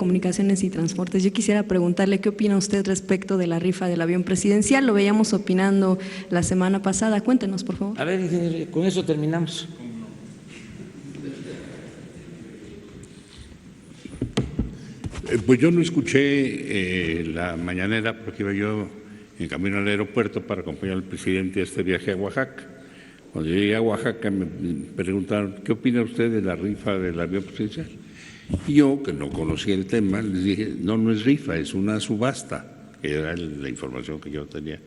Comunicaciones y Transportes. Yo quisiera preguntarle qué opina usted respecto de la rifa del avión presidencial. Lo veíamos opinando la semana pasada. Cuéntenos, por favor. A ver, ingeniero, con eso terminamos. Pues yo no escuché la mañanera porque iba yo en camino al aeropuerto para acompañar al presidente a este viaje a Oaxaca. Cuando llegué a Oaxaca me preguntaron, ¿qué opina usted de la rifa del avión presidencial? Y yo, que no conocía el tema, les dije, no es rifa, es una subasta, que era la información que yo tenía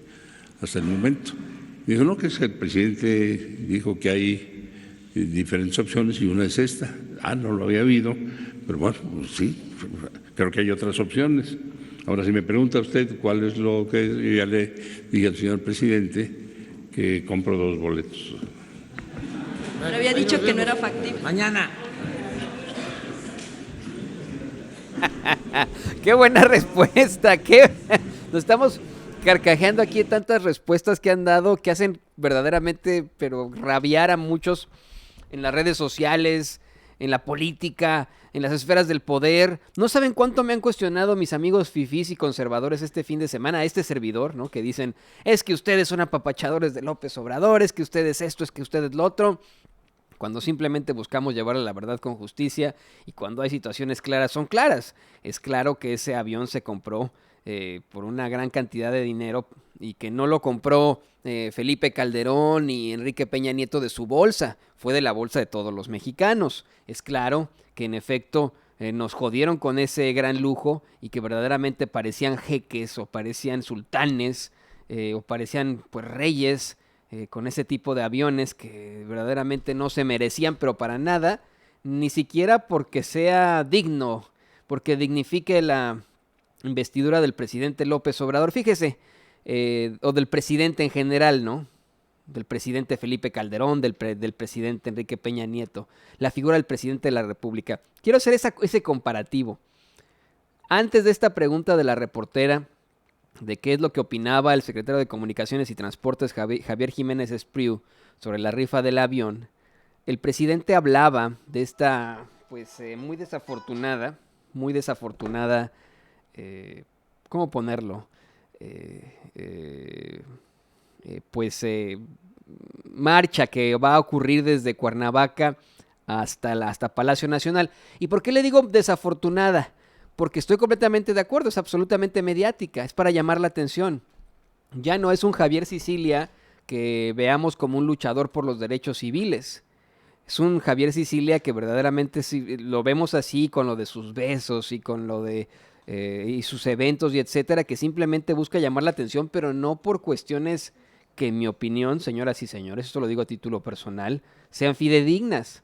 hasta el momento. Me dijo, no, que es que el presidente dijo que hay diferentes opciones y una es esta. No lo había habido, pero bueno, pues sí, creo que hay otras opciones. Ahora, si me pregunta usted cuál es lo que yo ya le dije al señor presidente, que compro 2 boletos. Pero había dicho que no era factible. Mañana. ¡Qué buena respuesta! Nos estamos carcajeando aquí de tantas respuestas que han dado que hacen verdaderamente, pero rabiar a muchos en las redes sociales, en la política, en las esferas del poder. No saben cuánto me han cuestionado mis amigos fifís y conservadores este fin de semana, a este servidor, ¿no? Que dicen, es que ustedes son apapachadores de López Obrador, es que ustedes esto, es que ustedes lo otro. Cuando simplemente buscamos llevarle la verdad con justicia y cuando hay situaciones claras, son claras. Es claro que ese avión se compró por una gran cantidad de dinero y que no lo compró Felipe Calderón y Enrique Peña Nieto de su bolsa, fue de la bolsa de todos los mexicanos. Es claro que en efecto nos jodieron con ese gran lujo y que verdaderamente parecían jeques o parecían sultanes o parecían pues reyes, con ese tipo de aviones que verdaderamente no se merecían, pero para nada, ni siquiera porque sea digno, porque dignifique la investidura del presidente López Obrador. Fíjese, o del presidente en general, ¿no? Del presidente Felipe Calderón, del presidente Enrique Peña Nieto, la figura del presidente de la República. Quiero hacer ese comparativo. Antes de esta pregunta de la reportera, de qué es lo que opinaba el secretario de Comunicaciones y Transportes Javier Jiménez Espriu sobre la rifa del avión, el presidente hablaba de esta, pues, muy desafortunada, ¿cómo ponerlo? Marcha que va a ocurrir desde Cuernavaca hasta Palacio Nacional. ¿Y por qué le digo desafortunada? Porque estoy completamente de acuerdo, es absolutamente mediática, es para llamar la atención. Ya no es un Javier Sicilia que veamos como un luchador por los derechos civiles. Es un Javier Sicilia que verdaderamente lo vemos así con lo de sus besos y con lo de y sus eventos y etcétera, que simplemente busca llamar la atención, pero no por cuestiones que, en mi opinión, señoras y señores, esto lo digo a título personal, sean fidedignas,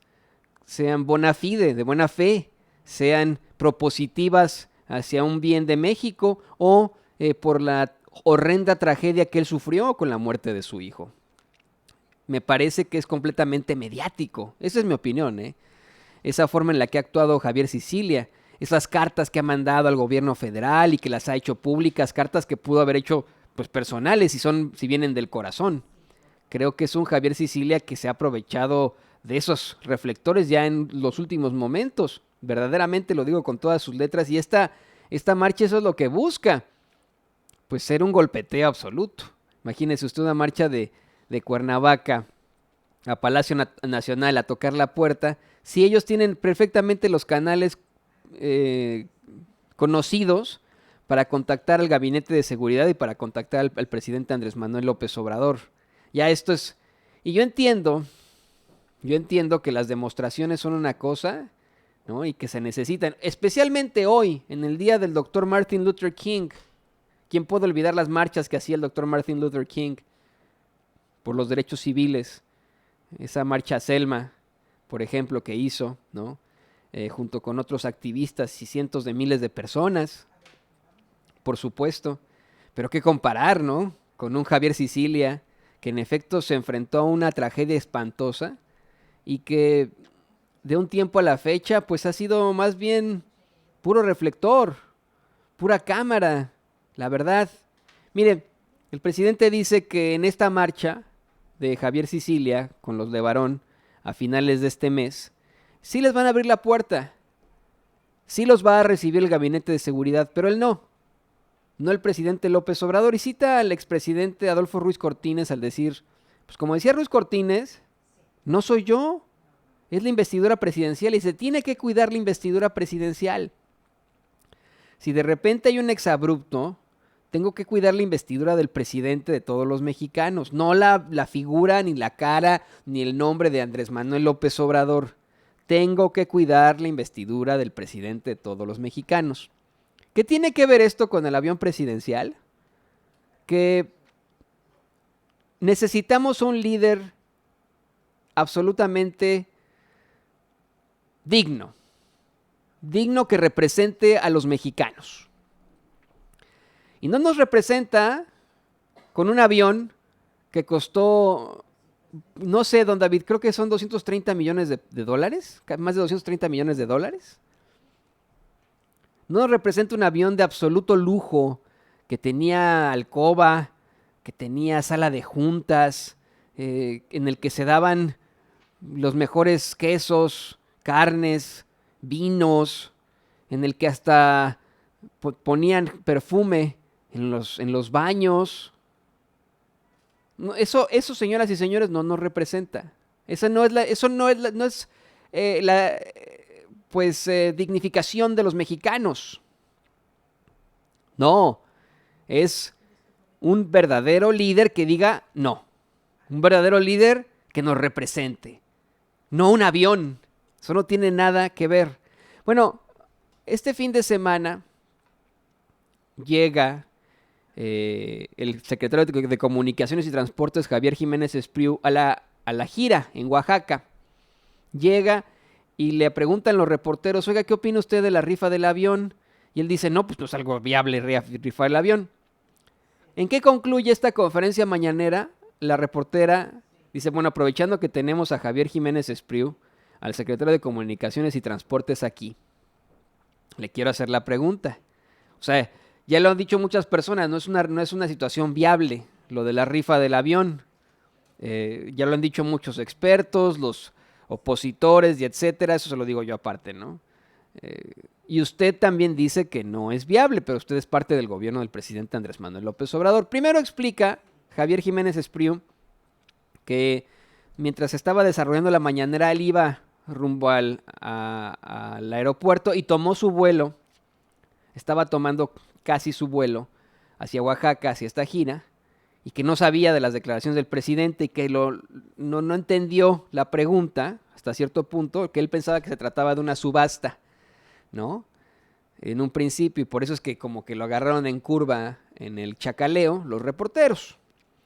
sean bona fide, de buena fe, sean propositivas hacia un bien de México o por la horrenda tragedia que él sufrió con la muerte de su hijo. Me parece que es completamente mediático, esa es mi opinión, esa forma en la que ha actuado Javier Sicilia, esas cartas que ha mandado al gobierno federal y que las ha hecho públicas, cartas que pudo haber hecho pues personales si vienen del corazón. Creo que es un Javier Sicilia que se ha aprovechado de esos reflectores ya en los últimos momentos. Verdaderamente lo digo con todas sus letras. Y esta marcha, eso es lo que busca. Pues ser un golpeteo absoluto. Imagínese usted una marcha de Cuernavaca a Palacio Nacional a tocar la puerta. Si ellos tienen perfectamente los canales conocidos para contactar al gabinete de seguridad y para contactar al presidente Andrés Manuel López Obrador. Ya esto es... Y yo entiendo que las demostraciones son una cosa, ¿no? Y que se necesitan, especialmente hoy, en el día del Dr. Martin Luther King. ¿Quién puede olvidar las marchas que hacía el Dr. Martin Luther King por los derechos civiles? Esa marcha a Selma, por ejemplo, que hizo, ¿no? Junto con otros activistas y cientos de miles de personas, por supuesto. Pero qué comparar, ¿no? Con un Javier Sicilia que en efecto se enfrentó a una tragedia espantosa y que de un tiempo a la fecha pues ha sido más bien puro reflector, pura cámara, la verdad. Mire, el presidente dice que en esta marcha de Javier Sicilia con los Levarón a finales de este mes, sí les van a abrir la puerta, sí los va a recibir el gabinete de seguridad, pero él no el presidente López Obrador. Y cita al expresidente Adolfo Ruiz Cortines al decir, pues como decía Ruiz Cortines, no soy yo, es la investidura presidencial y se tiene que cuidar la investidura presidencial. Si de repente hay un exabrupto, tengo que cuidar la investidura del presidente de todos los mexicanos, no la figura, ni la cara, ni el nombre de Andrés Manuel López Obrador. Tengo que cuidar la investidura del presidente de todos los mexicanos. ¿Qué tiene que ver esto con el avión presidencial? Que necesitamos un líder absolutamente digno que represente a los mexicanos. Y no nos representa con un avión que costó, no sé, don David, creo que son 230 millones de dólares, más de 230 millones de dólares. No nos representa un avión de absoluto lujo, que tenía alcoba, que tenía sala de juntas, en el que se daban los mejores quesos, carnes, vinos, en el que hasta ponían perfume en los baños. No, eso, señoras y señores, no nos representa. No es dignificación de los mexicanos. No, es un verdadero líder que diga no. Un verdadero líder que nos represente. No un avión. Eso no tiene nada que ver. Bueno, este fin de semana llega el secretario de Comunicaciones y Transportes, Javier Jiménez Espriu, a la gira en Oaxaca. Llega y le preguntan los reporteros, oiga, ¿qué opina usted de la rifa del avión? Y él dice, no, pues no es algo viable rifar el avión. ¿En qué concluye esta conferencia mañanera? La reportera dice, bueno, aprovechando que tenemos a Javier Jiménez Espriu, al secretario de Comunicaciones y Transportes aquí, le quiero hacer la pregunta. O sea, ya lo han dicho muchas personas, no es una situación viable lo de la rifa del avión. Ya lo han dicho muchos expertos, los opositores y etcétera, eso se lo digo yo aparte, ¿no? Y usted también dice que no es viable, pero usted es parte del gobierno del presidente Andrés Manuel López Obrador. Primero explica Javier Jiménez Espriu que mientras estaba desarrollando la mañanera, él iba rumbo al aeropuerto y tomó su vuelo. Estaba tomando casi su vuelo hacia Oaxaca, hacia esta gira, y que no sabía de las declaraciones del presidente y que no entendió la pregunta hasta cierto punto, que él pensaba que se trataba de una subasta, ¿no? En un principio, y por eso es que como que lo agarraron en curva en el chacaleo los reporteros.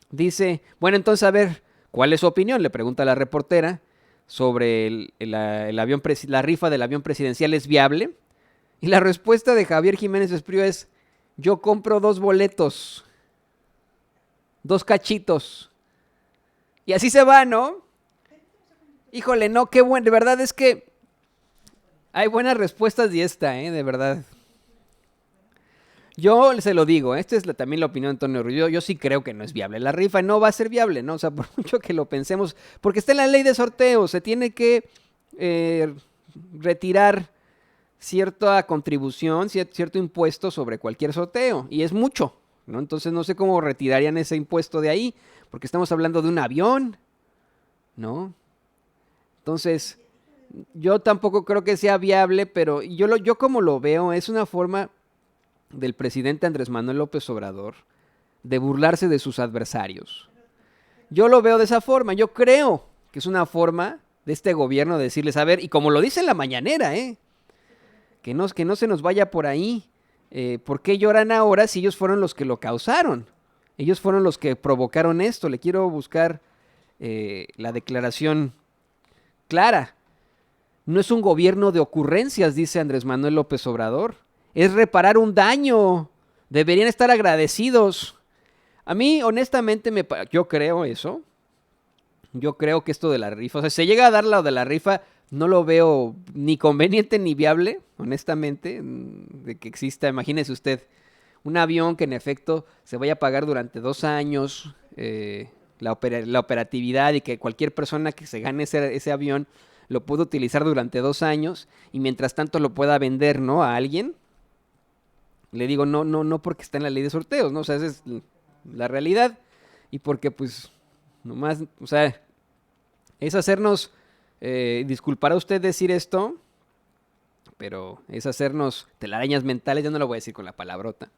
Dice, bueno, entonces a ver, ¿cuál es su opinión? Le pregunta a la reportera sobre la rifa del avión presidencial, ¿es viable? Y la respuesta de Javier Jiménez Espriu es, yo compro 2 boletos, 2 cachitos. Y así se va, ¿no? Híjole, no, qué bueno, de verdad es que hay buenas respuestas y de verdad. Yo se lo digo, esta es también la opinión de Antonio Ruiz. Yo sí creo que no es viable. La rifa no va a ser viable, ¿no? O sea, por mucho que lo pensemos, porque está en la ley de sorteo, se tiene que retirar cierta contribución, cierto impuesto sobre cualquier sorteo, y es mucho, ¿no? Entonces no sé cómo retirarían ese impuesto de ahí, porque estamos hablando de un avión, ¿no? Entonces, yo tampoco creo que sea viable, pero yo como lo veo, es una forma del presidente Andrés Manuel López Obrador de burlarse de sus adversarios. Yo lo veo de esa forma, yo creo que es una forma de este gobierno de decirles, a ver, y como lo dice en la mañanera, que no se nos vaya por ahí. ¿Por qué lloran ahora si ellos fueron los que lo causaron? Ellos fueron los que provocaron esto. Le quiero buscar la declaración clara. No es un gobierno de ocurrencias, dice Andrés Manuel López Obrador. Es reparar un daño. Deberían estar agradecidos. A mí, honestamente, yo creo eso. Yo creo que esto de la rifa, o sea, se llega a dar lo de la rifa, no lo veo ni conveniente ni viable, honestamente, de que exista, imagínese usted, un avión que en efecto se vaya a pagar durante 2 años la operatividad y que cualquier persona que se gane ese avión lo puede utilizar durante 2 años y mientras tanto lo pueda vender, ¿no?, a alguien. Le digo, no porque está en la ley de sorteos, ¿no? O sea, esa es la realidad. Y porque, pues, nomás, o sea, es hacernos, disculpará usted decir esto, pero es hacernos telarañas mentales, ya no lo voy a decir con la palabrota.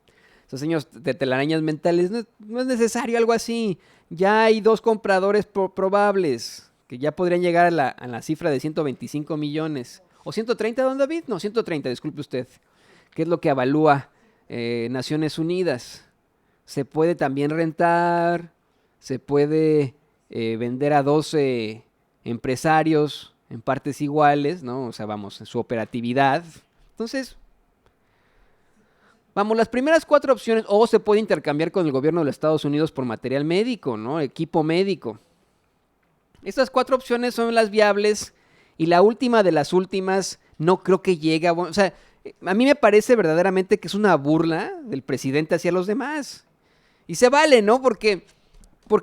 Esos señores de telarañas mentales, no es necesario algo así. Ya hay 2 compradores probables que ya podrían llegar a la cifra de 125 millones. ¿O 130, don David? No, 130, disculpe usted. ¿Qué es lo que avalúa Naciones Unidas? Se puede también rentar, se puede vender a 12 empresarios en partes iguales, ¿no? O sea, vamos, en su operatividad. Entonces, vamos, las primeras 4 opciones, o se puede intercambiar con el gobierno de los Estados Unidos por material médico, ¿no? Equipo médico. Estas 4 opciones son las viables y la última de las últimas no creo que llegue a... O sea, a mí me parece verdaderamente que es una burla del presidente hacia los demás. Y se vale, ¿no? Porque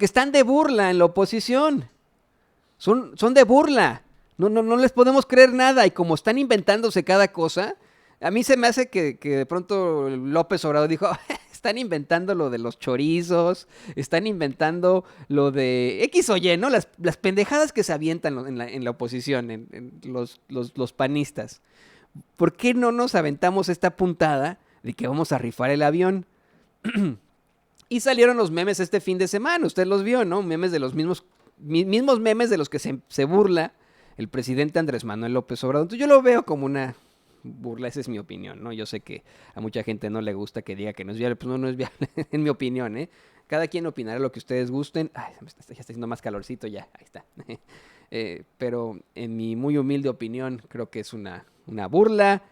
están de burla en la oposición. Son de burla. No les podemos creer nada. Y como están inventándose cada cosa, a mí se me hace que de pronto López Obrador dijo, están inventando lo de los chorizos, están inventando lo de X o Y, ¿no? Las pendejadas que se avientan en la oposición, en los panistas. ¿Por qué no nos aventamos esta puntada de que vamos a rifar el avión? Y salieron los memes este fin de semana, usted los vio, ¿no? Memes de los mismos memes de los que se burla el presidente Andrés Manuel López Obrador. Entonces yo lo veo como una burla, esa es mi opinión, ¿no? Yo sé que a mucha gente no le gusta que diga que no es viable, pues no es viable, en mi opinión, ¿eh? Cada quien opinará lo que ustedes gusten. Ay, ya está haciendo más calorcito ya, ahí está. Pero en mi muy humilde opinión, creo que es una burla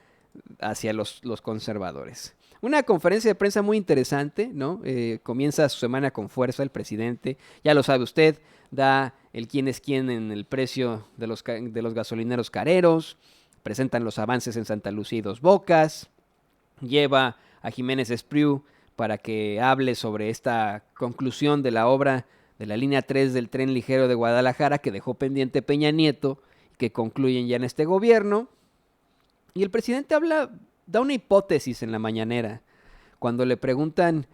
hacia los conservadores. Una conferencia de prensa muy interesante, ¿no? Comienza su semana con fuerza el presidente, ya lo sabe usted, da el quién es quién en el precio de los gasolineros careros, presentan los avances en Santa Lucía y Dos Bocas, lleva a Jiménez Espriu para que hable sobre esta conclusión de la obra de la línea 3 del tren ligero de Guadalajara que dejó pendiente Peña Nieto, que concluyen ya en este gobierno. Y el presidente da una hipótesis en la mañanera, cuando le preguntan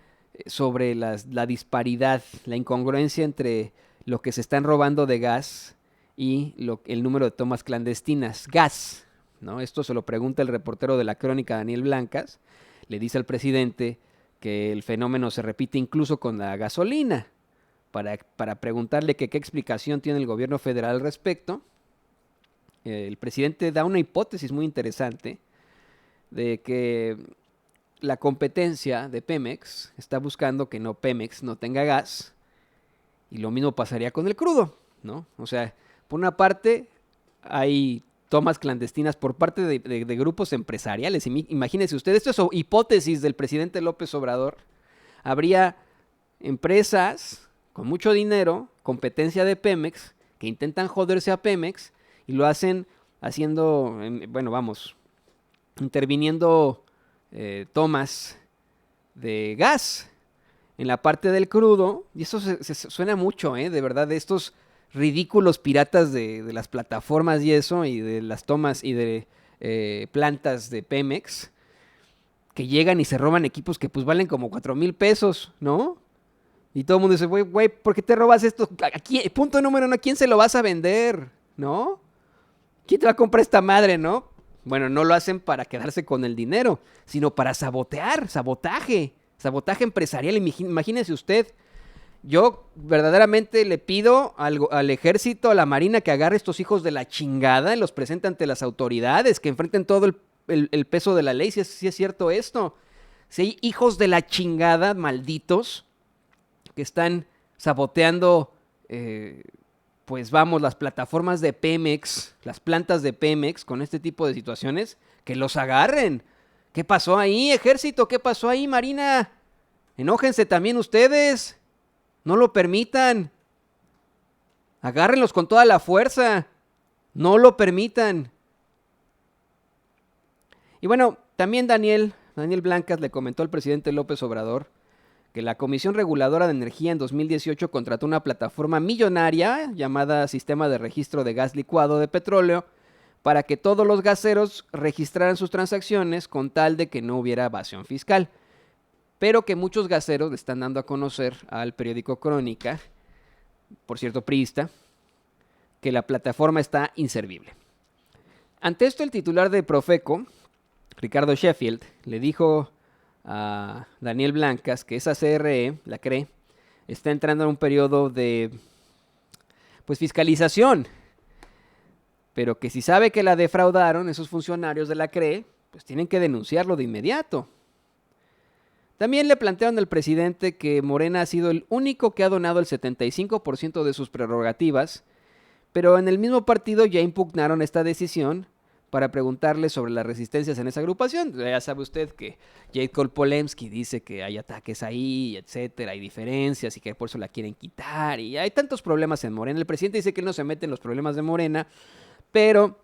sobre la disparidad, la incongruencia entre lo que se están robando de gas y el número de tomas clandestinas. Gas, ¿no? Esto se lo pregunta el reportero de la Crónica, Daniel Blancas. Le dice al presidente que el fenómeno se repite incluso con la gasolina. Para preguntarle qué explicación tiene el gobierno federal al respecto, el presidente da una hipótesis muy interesante de que la competencia de Pemex está buscando que Pemex no tenga gas, y lo mismo pasaría con el crudo, ¿no? O sea, por una parte hay tomas clandestinas por parte de grupos empresariales. Imagínense usted, esto es hipótesis del presidente López Obrador. Habría empresas con mucho dinero, competencia de Pemex, que intentan joderse a Pemex y lo hacen interviniendo tomas de gas en la parte del crudo. Y eso se suena mucho, de verdad, de estos ridículos piratas de las plataformas y eso, y de las tomas y de plantas de Pemex, que llegan y se roban equipos que pues valen como 4,000 pesos, ¿no? Y todo el mundo dice, güey, ¿por qué te robas esto? Aquí, punto número 1, ¿a quién se lo vas a vender? ¿No? ¿Quién te va a comprar esta madre, no? Bueno, no lo hacen para quedarse con el dinero, sino para sabotaje empresarial. Imagínese usted, yo verdaderamente le pido al ejército, a la marina, que agarre estos hijos de la chingada y los presente ante las autoridades, que enfrenten todo el peso de la ley, si es cierto esto. Si hay hijos de la chingada, malditos, que están saboteando, las plataformas de Pemex, las plantas de Pemex, con este tipo de situaciones, que los agarren. ¿Qué pasó ahí, ejército? ¿Qué pasó ahí, marina? Enójense también ustedes. No lo permitan. Agárrenlos con toda la fuerza. No lo permitan. Y bueno, también Daniel Blancas le comentó al presidente López Obrador que la Comisión Reguladora de Energía en 2018 contrató una plataforma millonaria llamada Sistema de Registro de Gas Licuado de Petróleo para que todos los gaseros registraran sus transacciones con tal de que no hubiera evasión fiscal. Pero que muchos gaseros le están dando a conocer al periódico Crónica, por cierto priista, que la plataforma está inservible. Ante esto, el titular de Profeco, Ricardo Sheffield, le dijo a Daniel Blancas que esa CRE, la CRE, está entrando en un periodo de fiscalización, pero que si sabe que la defraudaron esos funcionarios de la CRE, pues tienen que denunciarlo de inmediato. También le plantearon al presidente que Morena ha sido el único que ha donado el 75% de sus prerrogativas, pero en el mismo partido ya impugnaron esta decisión para preguntarle sobre las resistencias en esa agrupación. Ya sabe usted que Jacob Polemski dice que hay ataques ahí, etcétera, hay diferencias y que por eso la quieren quitar y hay tantos problemas en Morena. El presidente dice que él no se mete en los problemas de Morena, pero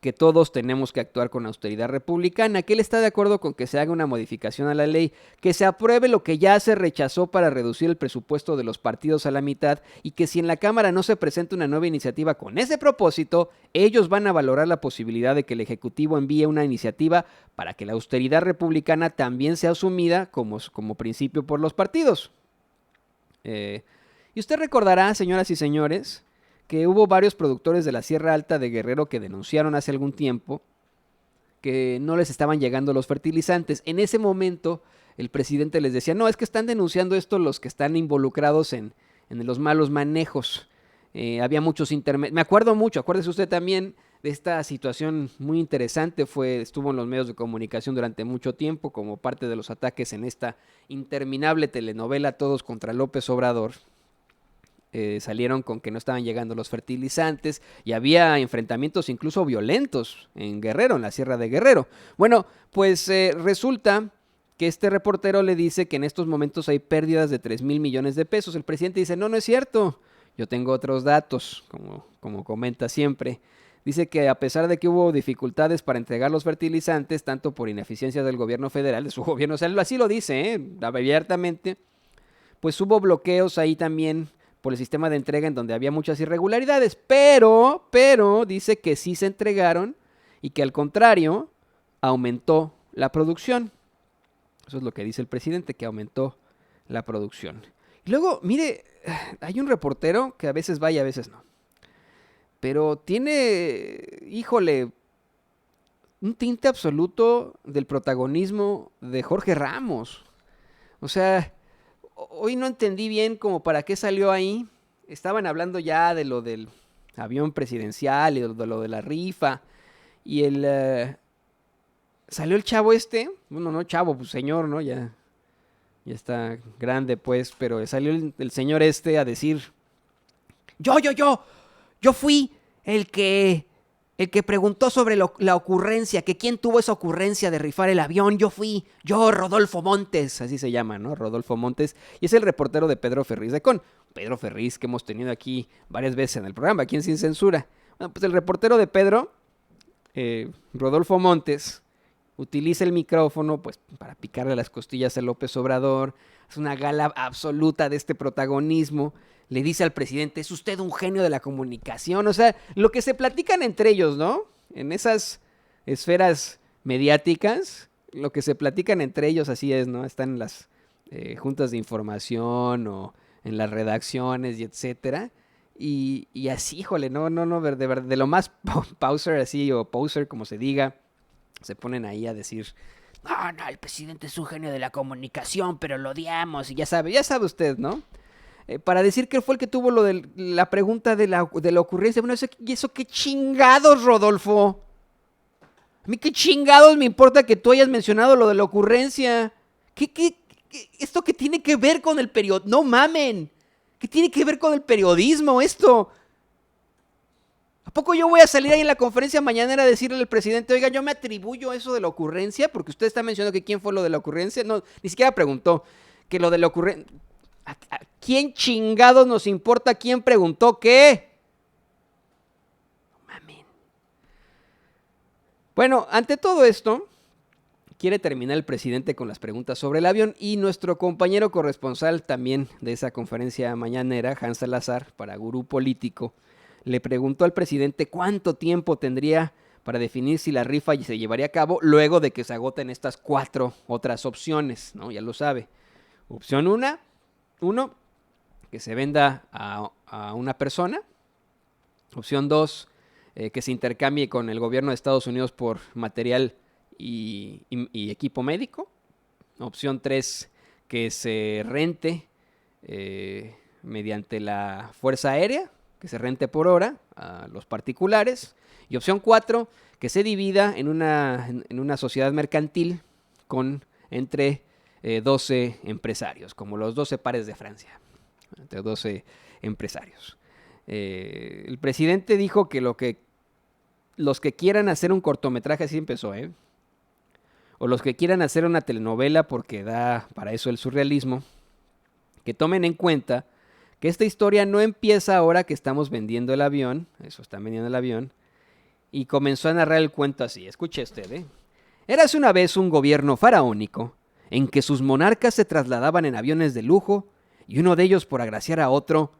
que todos tenemos que actuar con austeridad republicana, que él está de acuerdo con que se haga una modificación a la ley, que se apruebe lo que ya se rechazó para reducir el presupuesto de los partidos a la mitad y que si en la Cámara no se presenta una nueva iniciativa con ese propósito, ellos van a valorar la posibilidad de que el Ejecutivo envíe una iniciativa para que la austeridad republicana también sea asumida como principio por los partidos. Y usted recordará, señoras y señores, que hubo varios productores de la Sierra Alta de Guerrero que denunciaron hace algún tiempo que no les estaban llegando los fertilizantes. En ese momento el presidente les decía, no, es que están denunciando esto los que están involucrados en los malos manejos. Había muchos intermediarios. Me acuerdo mucho, acuérdese usted también de esta situación muy interesante, estuvo en los medios de comunicación durante mucho tiempo como parte de los ataques en esta interminable telenovela Todos contra López Obrador. Salieron con que no estaban llegando los fertilizantes y había enfrentamientos incluso violentos en Guerrero, en la Sierra de Guerrero. Bueno, pues resulta que este reportero le dice que en estos momentos hay pérdidas de 3,000 millones de pesos. El presidente dice, no es cierto, yo tengo otros datos, como comenta siempre. Dice que a pesar de que hubo dificultades para entregar los fertilizantes, tanto por ineficiencia del gobierno federal, de su gobierno, o sea, así lo dice, abiertamente, pues hubo bloqueos ahí también por el sistema de entrega en donde había muchas irregularidades, pero dice que sí se entregaron y que al contrario aumentó la producción. Eso es lo que dice el presidente, que aumentó la producción. Y luego, mire, hay un reportero que a veces va y a veces no, pero tiene, híjole, un tinte absoluto del protagonismo de Jorge Ramos. O sea, hoy no entendí bien como para qué salió ahí. Estaban hablando ya de lo del avión presidencial y de lo de la rifa. Y salió el chavo bueno, no chavo, pues señor, ¿no? Ya está grande, pues, pero salió el señor a decir, yo fui el que preguntó sobre la ocurrencia, que quién tuvo esa ocurrencia de rifar el avión, yo, Rodolfo Montes, así se llama, ¿no? Rodolfo Montes, y es el reportero de Pedro Ferriz de Con. Pedro Ferriz, que hemos tenido aquí varias veces en el programa, aquí en Sin Censura. Bueno, pues el reportero de Pedro, Rodolfo Montes, utiliza el micrófono pues para picarle las costillas a López Obrador. Es una gala absoluta de este protagonismo. Le dice al presidente, es usted un genio de la comunicación. O sea, lo que se platican entre ellos, ¿no? En esas esferas mediáticas, lo que se platican entre ellos así es, ¿no? Están en las juntas de información o en las redacciones y etcétera. Y así, híjole, no, de lo más pauser así o poser, como se diga, se ponen ahí a decir, no, el presidente es un genio de la comunicación, pero lo odiamos. Y ya sabe usted, ¿no? Para decir que fue el que tuvo lo de la pregunta de la ocurrencia. Bueno, ¿y eso qué chingados, Rodolfo? A mí qué chingados me importa que tú hayas mencionado lo de la ocurrencia. ¿Esto qué tiene que ver con el periodismo? No mamen. ¿Qué tiene que ver con el periodismo esto? ¿A poco yo voy a salir ahí en la conferencia mañanera a decirle al presidente, oiga, yo me atribuyo eso de la ocurrencia? Porque usted está mencionando que quién fue lo de la ocurrencia. No, ni siquiera preguntó que lo de la ocurrencia. ¿A quién chingados nos importa quién preguntó qué? Mamen. Bueno, ante todo esto, quiere terminar el presidente con las preguntas sobre el avión, y nuestro compañero corresponsal también de esa conferencia mañanera, Hans Salazar, para Gurú Político, le preguntó al presidente cuánto tiempo tendría para definir si la rifa se llevaría a cabo luego de que se agoten estas 4 otras opciones, ¿no? Ya lo sabe. Opción 1, que se venda a una persona. Opción 2, que se intercambie con el gobierno de Estados Unidos por material y equipo médico. Opción 3, que se rente mediante la Fuerza Aérea, que se rente por hora a los particulares. Y opción 4, que se divida en una sociedad mercantil entre 12 empresarios, como los 12 pares de Francia, entre 12 empresarios. El presidente dijo que los que quieran hacer un cortometraje, así empezó, o los que quieran hacer una telenovela, porque da para eso el surrealismo, que tomen en cuenta que esta historia no empieza ahora que estamos vendiendo el avión, eso están vendiendo el avión, y comenzó a narrar el cuento así. Escuche usted, Érase una vez un gobierno faraónico en que sus monarcas se trasladaban en aviones de lujo, y uno de ellos, por agraciar a otro,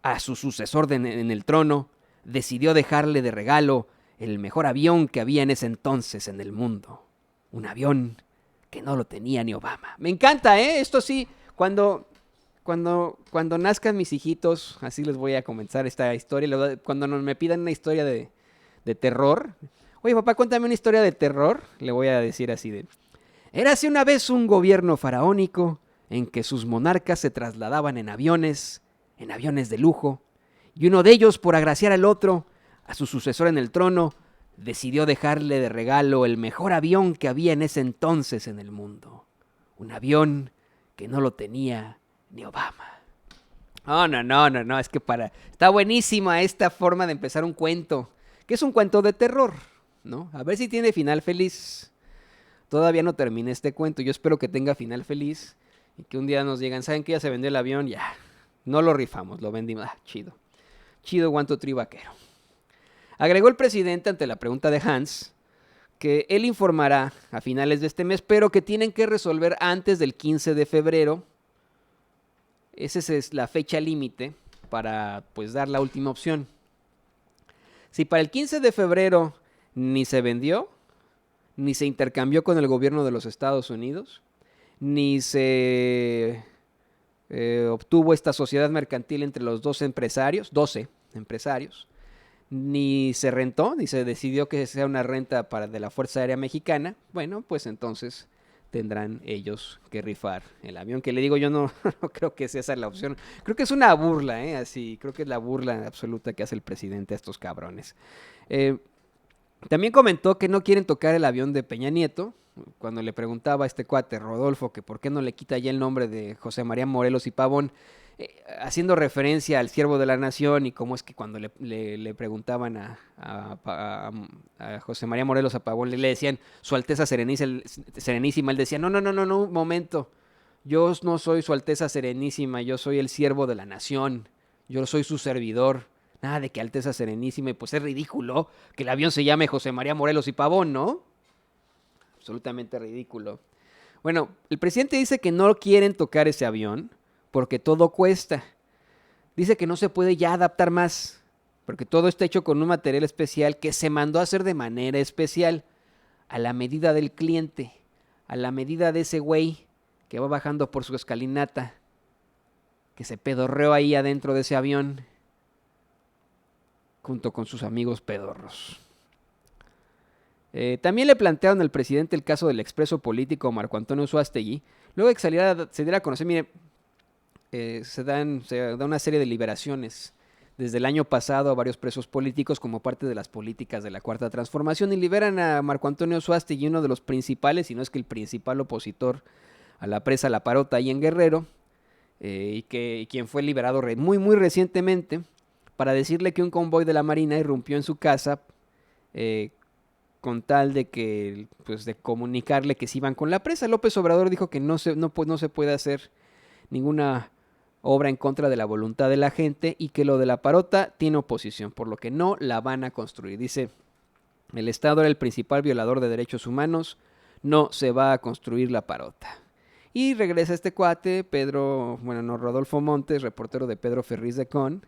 a su sucesor en el trono, decidió dejarle de regalo el mejor avión que había en ese entonces en el mundo. Un avión que no lo tenía ni Obama. Me encanta, esto sí, cuando nazcan mis hijitos, así les voy a comenzar esta historia. Cuando me pidan una historia de terror, oye papá, cuéntame una historia de terror, le voy a decir así de: érase una vez un gobierno faraónico en que sus monarcas se trasladaban en aviones de lujo, y uno de ellos, por agraciar al otro, a su sucesor en el trono, decidió dejarle de regalo el mejor avión que había en ese entonces en el mundo. Un avión que no lo tenía ni Obama. No, es que está buenísima esta forma de empezar un cuento, que es un cuento de terror, ¿no? A ver si tiene final feliz. Todavía no terminé este cuento, yo espero que tenga final feliz y que un día nos digan, ¿saben qué? Ya se vendió el avión, ya, no lo rifamos, lo vendimos, chido guanto trivaquero. Agregó el presidente ante la pregunta de Hans que él informará a finales de este mes, pero que tienen que resolver antes del 15 de febrero. Esa es la fecha límite para dar la última opción. Si para el 15 de febrero ni se vendió, ni se intercambió con el gobierno de los Estados Unidos, ni se obtuvo esta sociedad mercantil entre los 12 empresarios, ni se rentó, ni se decidió que sea una renta de la Fuerza Aérea Mexicana, bueno, pues entonces tendrán ellos que rifar el avión, que le digo yo no creo que esa es la opción. Creo que es una burla, así, creo que es la burla absoluta que hace el presidente a estos cabrones. También comentó que no quieren tocar el avión de Peña Nieto, cuando le preguntaba a este cuate Rodolfo que por qué no le quita ya el nombre de José María Morelos y Pavón, haciendo referencia al siervo de la nación, y cómo es que cuando le preguntaban a José María Morelos a Pavón, le decían Su Alteza Serenísima, él decía, no, un momento, yo no soy Su Alteza Serenísima, yo soy el siervo de la nación, yo soy su servidor, nada de que Alteza Serenísima, y pues es ridículo que el avión se llame José María Morelos y Pavón, ¿no? Absolutamente ridículo. Bueno, el presidente dice que no quieren tocar ese avión porque todo cuesta. Dice que no se puede ya adaptar más, porque todo está hecho con un material especial que se mandó a hacer de manera especial, a la medida del cliente, a la medida de ese güey que va bajando por su escalinata, que se pedorreó ahí adentro de ese avión, junto con sus amigos pedorros. También le plantearon al presidente el caso del expreso político Marco Antonio Suástegui, luego de que se diera a conocer, mire, se da una serie de liberaciones desde el año pasado a varios presos políticos como parte de las políticas de la Cuarta Transformación, y liberan a Marco Antonio Suástegui, uno de los principales, si no es que el principal opositor a la presa La Parota ahí en Guerrero, y quien fue liberado muy recientemente, para decirle que un convoy de la Marina irrumpió en su casa con tal de que, de comunicarle que se iban con la presa. López Obrador dijo que no se puede hacer ninguna obra en contra de la voluntad de la gente y que lo de La Parota tiene oposición, por lo que no la van a construir. Dice, el Estado era el principal violador de derechos humanos, no se va a construir la Parota. Y regresa este cuate, Rodolfo Montes, reportero de Pedro Ferriz de Con,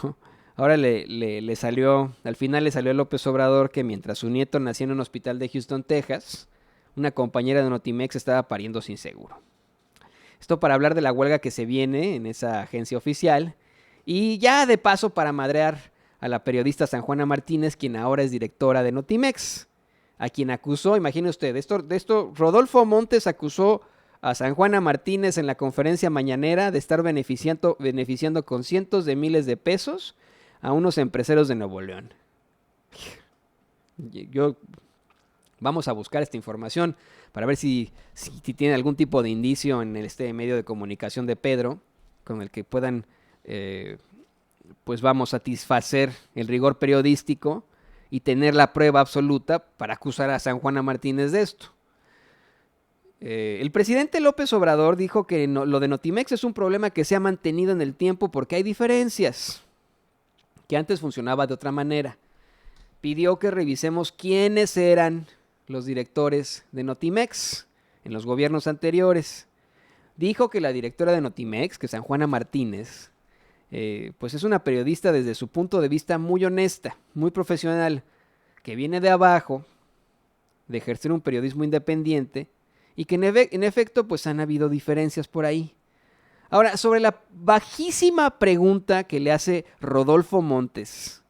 ¿no? Ahora le salió, al final le salió a López Obrador que mientras su nieto nacía en un hospital de Houston, Texas, una compañera de Notimex estaba pariendo sin seguro. Esto para hablar de la huelga que se viene en esa agencia oficial y ya de paso para madrear a la periodista San Juana Martínez, quien ahora es directora de Notimex, a quien acusó, imagine usted, de esto Rodolfo Montes acusó a San Juana Martínez en la conferencia mañanera de estar beneficiando con cientos de miles de pesos a unos empresarios de Nuevo León. Vamos a buscar esta información para ver si tiene algún tipo de indicio en este medio de comunicación de Pedro, con el que puedan, satisfacer el rigor periodístico y tener la prueba absoluta para acusar a San Juana Martínez de esto. El presidente López Obrador dijo que lo de Notimex es un problema que se ha mantenido en el tiempo porque hay diferencias, que antes funcionaba de otra manera. Pidió que revisemos quiénes eran los directores de Notimex en los gobiernos anteriores. Dijo que la directora de Notimex, que San Juana Martínez, pues es una periodista desde su punto de vista muy honesta, muy profesional, que viene de abajo, de ejercer un periodismo independiente, y que en efecto pues han habido diferencias por ahí. Ahora, sobre la bajísima pregunta que le hace Rodolfo Montes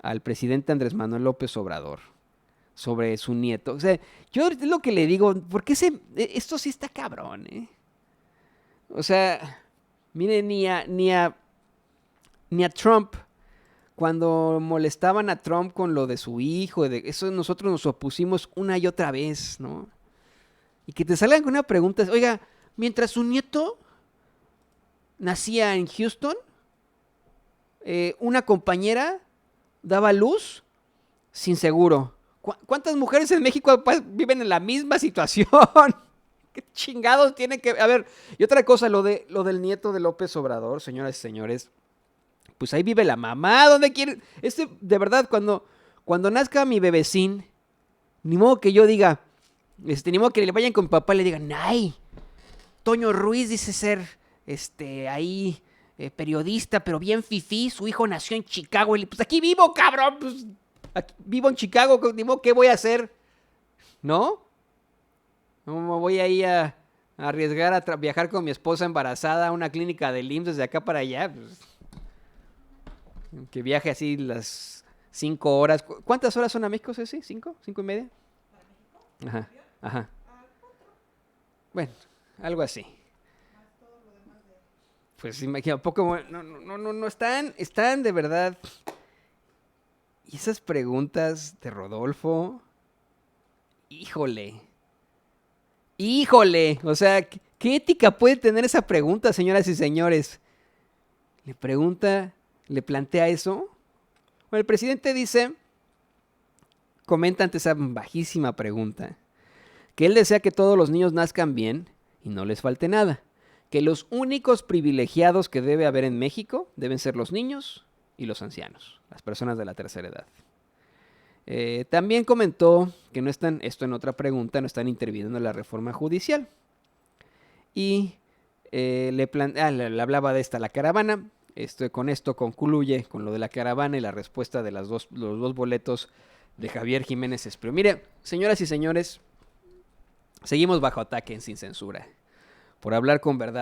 al presidente Andrés Manuel López Obrador sobre su nieto. O sea, yo es lo que le digo, porque esto sí está cabrón, ¿eh? O sea, mire, ni a Trump, cuando molestaban a Trump con lo de su hijo, de eso nosotros nos opusimos una y otra vez, ¿no? Y que te salgan con una pregunta, oiga, mientras su nieto nacía en Houston, una compañera daba luz sin seguro. ¿Cuántas mujeres en México viven en la misma situación? ¿Qué chingados tiene que...? A ver, y otra cosa, lo del nieto de López Obrador, señoras y señores, pues ahí vive la mamá, ¿dónde quiere? De verdad, cuando nazca mi bebecín, ni modo que yo diga, ni modo que le vayan con mi papá y le digan, ay, Toño Ruiz dice ser, periodista, pero bien fifí, su hijo nació en Chicago, y pues aquí vivo, cabrón, pues aquí vivo en Chicago, ni modo, ¿qué voy a hacer? ¿No? No me voy ahí a arriesgar a viajar con mi esposa embarazada a una clínica del IMSS desde acá para allá, pues, que viaje así las 5 horas. ¿Cuántas horas son a México, Ceci? ¿5? ¿5 y media? Ajá. Bueno, algo así. Pues imagina, poco, no están de verdad. Y esas preguntas de Rodolfo, híjole, o sea, ¿qué ética puede tener esa pregunta, señoras y señores? Le plantea eso. Bueno, el presidente comenta ante esa bajísima pregunta, que él desea que todos los niños nazcan bien y no les falte nada, que los únicos privilegiados que debe haber en México deben ser los niños y los ancianos, las personas de la tercera edad. También comentó que no están interviniendo en la reforma judicial. Y le hablaba de la caravana. Con esto concluye con lo de la caravana y la respuesta de los dos boletos de Javier Jiménez Espriu. Mire, señoras y señores, seguimos bajo ataque en Sin Censura por hablar con verdad.